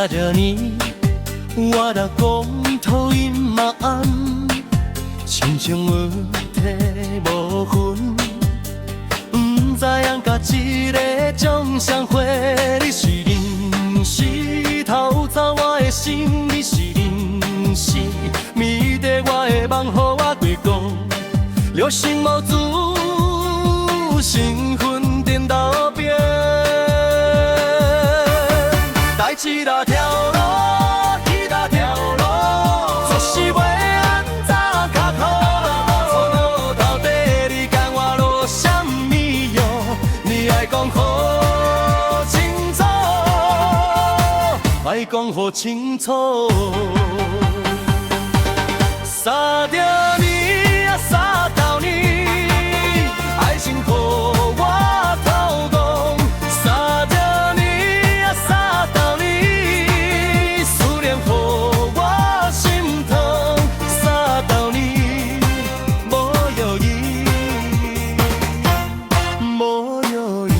三十年，我若讲tou音嘛暗，亲像有体无分，不知影甲一个将相会。你是人世偷走我的心，你是人世迷在我的梦，予我归讲，了心无主，身份颠倒变。代志那条路，去那条路，总是袂安怎较好。到底你跟我落什么药？你爱讲好清楚，爱讲好清楚。三十年啊，三十年，爱情予我透讲。三十年啊，三十年，思念予我心痛。三十年无药医，无药医。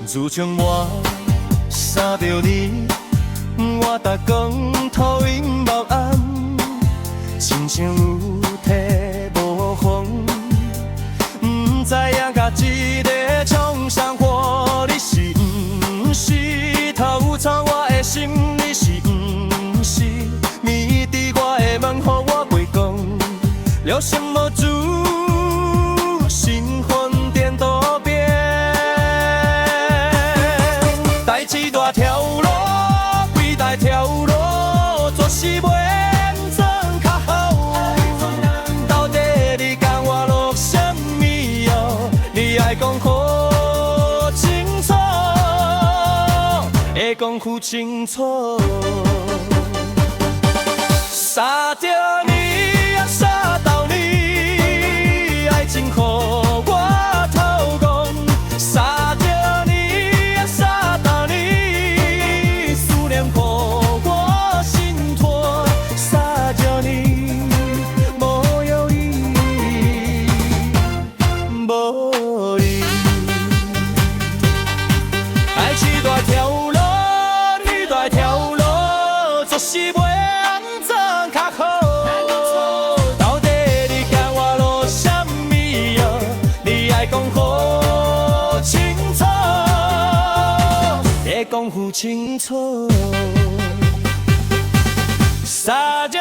自从我三十年，我逐天tou音梦暗，亲像有体无风，不知影甲一个创伤活。你是不是偷走我的心？你是不是迷伫我的梦，予我袂讲，了心无主，身份颠倒变。代志大条路，几大条路，总是袂安怎较好。到底你跟我落什么药？你爱讲好清楚，会讲负清楚。三十年啊，三十年，爱情予我透讲。三十年啊，三十年，思念予我心痛。三十年无药医，无医。爱去大条路，去大条路，总是袂安怎较好。到底你跟我落什么药？你爱讲好清楚，会讲负清楚。三十